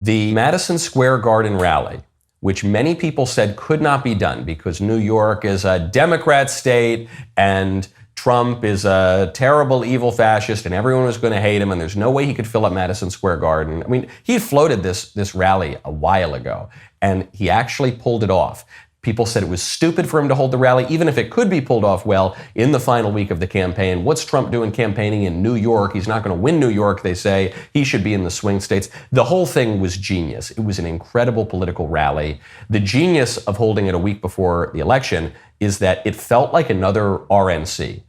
The Madison Square Garden rally, which many people said could not be done because New York is a Democrat state and Trump is a terrible, evil fascist and everyone was going to hate him and there's no way he could fill up Madison Square Garden. I mean, he floated this rally a while ago and he actually pulled it off. People said it was stupid for him to hold the rally, even if it could be pulled off well in the final week of the campaign. What's Trump doing campaigning in New York? He's not going to win New York, they say. He should be in the swing states. The whole thing was genius. It was an incredible political rally. The genius of holding it a week before the election is that it felt like another RNC.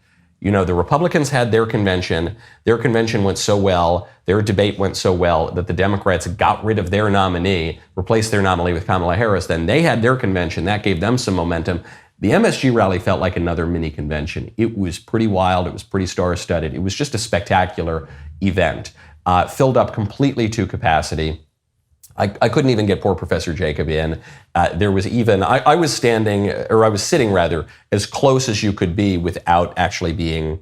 You know, the Republicans had their convention. Their convention went so well, their debate went so well that the Democrats got rid of their nominee, replaced their nominee with Kamala Harris. Then they had their convention. That gave them some momentum. The MSG rally felt like another mini convention. It was pretty wild. It was pretty star-studded. It was just a spectacular event, filled up completely to capacity. I couldn't even get poor Professor Jacob in. There was even, I was sitting as close as you could be without actually being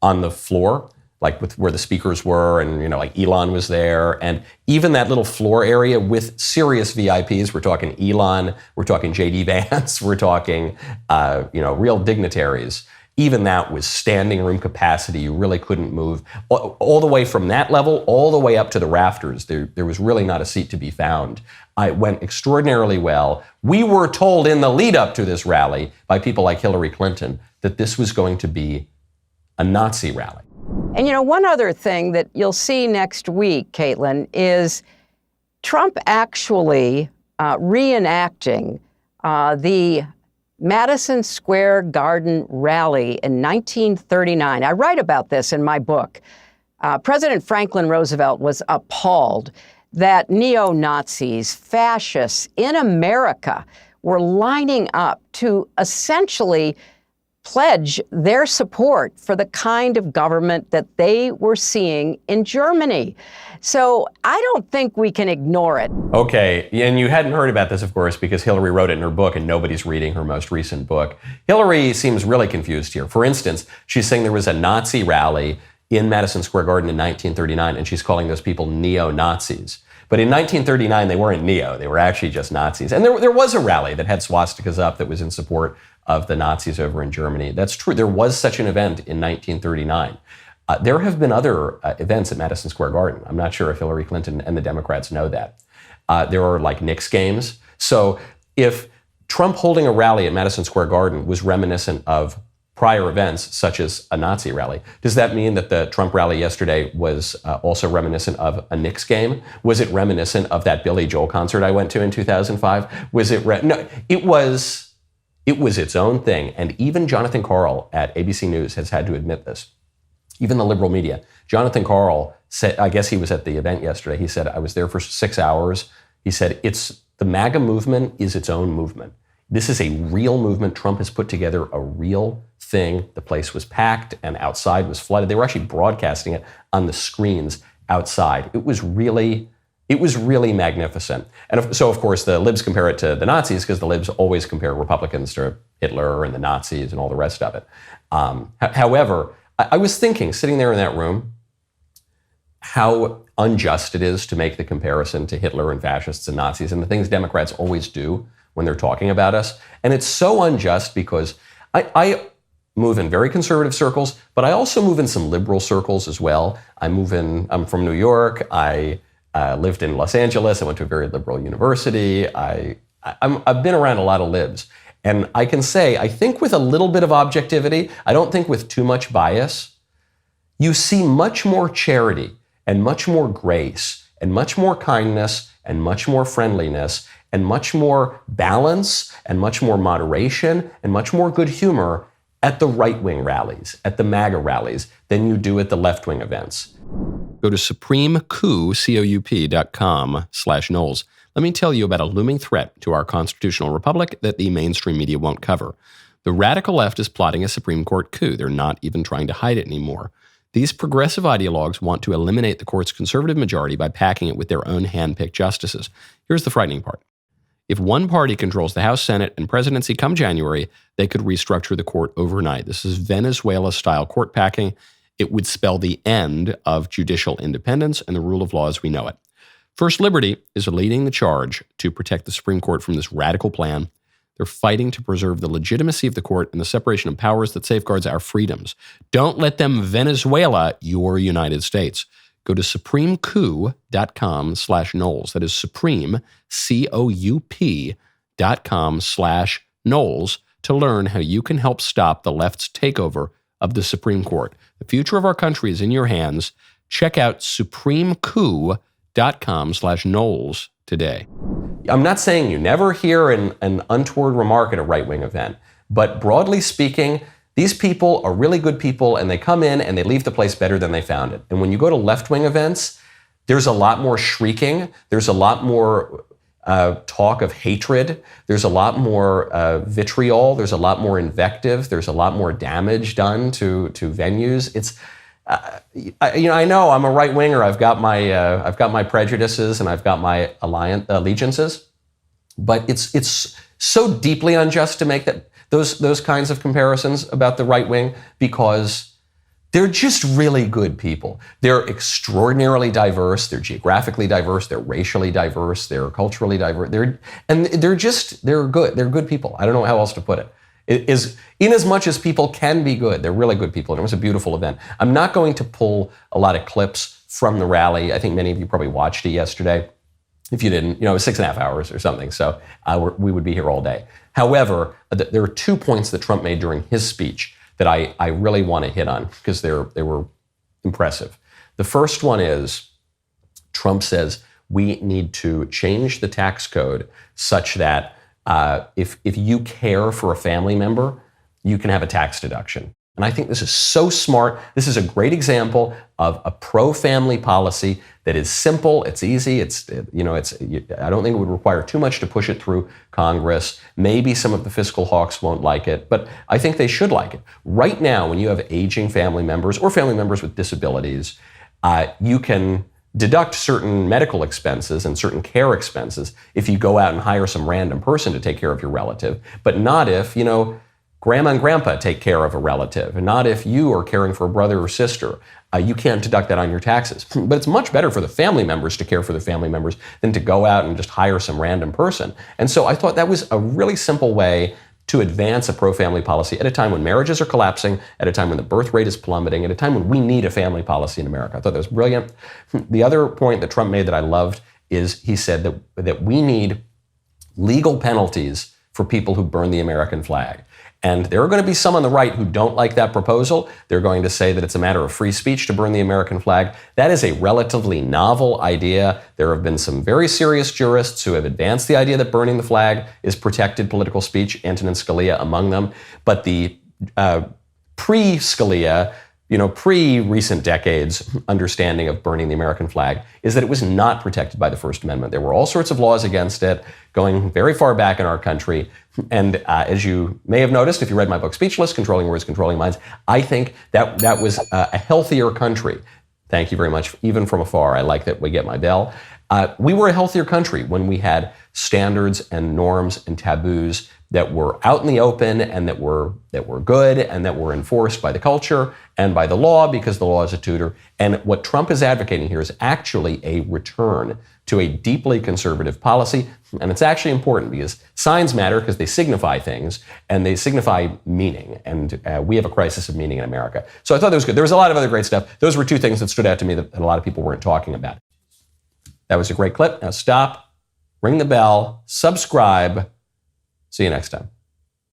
on the floor, like with where the speakers were, and like Elon was there, and even that little floor area with serious VIPs. We're talking Elon, we're talking JD Vance, we're talking real dignitaries. Even that was standing room capacity. You really couldn't move. All the way from that level, all the way up to the rafters, there was really not a seat to be found. It went extraordinarily well. We were told in the lead up to this rally by people like Hillary Clinton that this was going to be a Nazi rally. And one other thing that you'll see next week, Caitlin, is Trump actually reenacting the Madison Square Garden rally in 1939. I write about this in my book. President Franklin Roosevelt was appalled that neo-Nazis, fascists in America were lining up to essentially pledge their support for the kind of government that they were seeing in Germany. So I don't think we can ignore it. Okay, and you hadn't heard about this, of course, because Hillary wrote it in her book and nobody's reading her most recent book. Hillary seems really confused here. For instance, she's saying there was a Nazi rally in Madison Square Garden in 1939, and she's calling those people neo-Nazis. But in 1939, they weren't neo, they were actually just Nazis. And there was a rally that had swastikas up that was in support of the Nazis over in Germany. That's true. There was such an event in 1939. There have been other events at Madison Square Garden. I'm not sure if Hillary Clinton and the Democrats know that. There are like Knicks games. So if Trump holding a rally at Madison Square Garden was reminiscent of prior events, such as a Nazi rally, does that mean that the Trump rally yesterday was also reminiscent of a Knicks game? Was it reminiscent of that Billy Joel concert I went to in 2005? Was it? No, it was its own thing. And even Jonathan Karl at ABC News has had to admit this. Even the liberal media. Jonathan Karl said, I guess he was at the event yesterday. He said, I was there for 6 hours. He said, the MAGA movement is its own movement. This is a real movement. Trump has put together a real thing. The place was packed and outside was flooded. They were actually broadcasting it on the screens outside. It was really magnificent. And so, of course, the libs compare it to the Nazis because the libs always compare Republicans to Hitler and the Nazis and all the rest of it. However, I was thinking, sitting there in that room, how unjust it is to make the comparison to Hitler and fascists and Nazis and the things Democrats always do when they're talking about us. And it's so unjust because I move in very conservative circles, but I also move in some liberal circles as well. I'm from New York. I lived in Los Angeles. I went to a very liberal university. I've been around a lot of libs. And I can say, I think with a little bit of objectivity, I don't think with too much bias, you see much more charity and much more grace and much more kindness and much more friendliness and much more balance and much more moderation and much more good humor at the right-wing rallies, at the MAGA rallies, than you do at the left-wing events. Go to supremecoup.com/Knowles. Let me tell you about a looming threat to our constitutional republic that the mainstream media won't cover. The radical left is plotting a Supreme Court coup. They're not even trying to hide it anymore. These progressive ideologues want to eliminate the court's conservative majority by packing it with their own hand-picked justices. Here's the frightening part. If one party controls the House, Senate, and presidency come January, they could restructure the court overnight. This is Venezuela-style court packing. It would spell the end of judicial independence and the rule of law as we know it. First Liberty is leading the charge to protect the Supreme Court from this radical plan. They're fighting to preserve the legitimacy of the court and the separation of powers that safeguards our freedoms. Don't let them Venezuela your United States. Go to supremecoup.com/Knowles. That is Supreme, COUP.com/Knowles to learn how you can help stop the left's takeover of the Supreme Court. The future of our country is in your hands. Check out supremecoup.com/Knowles today. I'm not saying you never hear an untoward remark at a right-wing event, but broadly speaking, these people are really good people, and they come in and they leave the place better than they found it. And when you go to left-wing events, there's a lot more shrieking. There's a lot more talk of hatred. There's a lot more vitriol. There's a lot more invective. There's a lot more damage done to venues. It's I know I'm a right winger. I've got my prejudices and I've got my allegiances, but it's so deeply unjust to make those kinds of comparisons about the right wing, because they're just really good people. They're extraordinarily diverse. They're geographically diverse. They're racially diverse. They're culturally diverse. They're good. They're good people. I don't know how else to put it. In as much as people can be good, they're really good people, and it was a beautiful event. I'm not going to pull a lot of clips from the rally. I think many of you probably watched it yesterday. If you didn't, it was 6.5 hours or something, so we would be here all day. However, there were 2 points that Trump made during his speech that I really want to hit on, because they were impressive. The first one is, Trump says we need to change the tax code such that if you care for a family member, you can have a tax deduction. And I think this is so smart. This is a great example of a pro-family policy that is simple, it's easy, I don't think it would require too much to push it through Congress. Maybe some of the fiscal hawks won't like it, but I think they should like it. Right now, when you have aging family members or family members with disabilities, you can deduct certain medical expenses and certain care expenses if you go out and hire some random person to take care of your relative, but not if, grandma and grandpa take care of a relative, and not if you are caring for a brother or sister. You can't deduct that on your taxes. But it's much better for the family members to care for the family members than to go out and just hire some random person. And so I thought that was a really simple way to advance a pro-family policy at a time when marriages are collapsing, at a time when the birth rate is plummeting, at a time when we need a family policy in America. I thought that was brilliant. The other point that Trump made that I loved is he said that we need legal penalties for people who burn the American flag. And there are going to be some on the right who don't like that proposal. They're going to say that it's a matter of free speech to burn the American flag. That is a relatively novel idea. There have been some very serious jurists who have advanced the idea that burning the flag is protected political speech, Antonin Scalia among them. But the pre-Scalia, pre-recent decades understanding of burning the American flag is that it was not protected by the First Amendment. There were all sorts of laws against it going very far back in our country. And as you may have noticed, if you read my book, Speechless, Controlling Words, Controlling Minds, I think that was a healthier country. Thank you very much, even from afar. I like that we get my bell. We were a healthier country when we had standards and norms and taboos that were out in the open and that were good and that were enforced by the culture and by the law, because the law is a tutor. And what Trump is advocating here is actually a return to a deeply conservative policy. And it's actually important because signs matter, because they signify things and they signify meaning. And we have a crisis of meaning in America. So I thought that was good. There was a lot of other great stuff. Those were 2 things that stood out to me that a lot of people weren't talking about. That was a great clip. Now stop, ring the bell, subscribe. See you next time.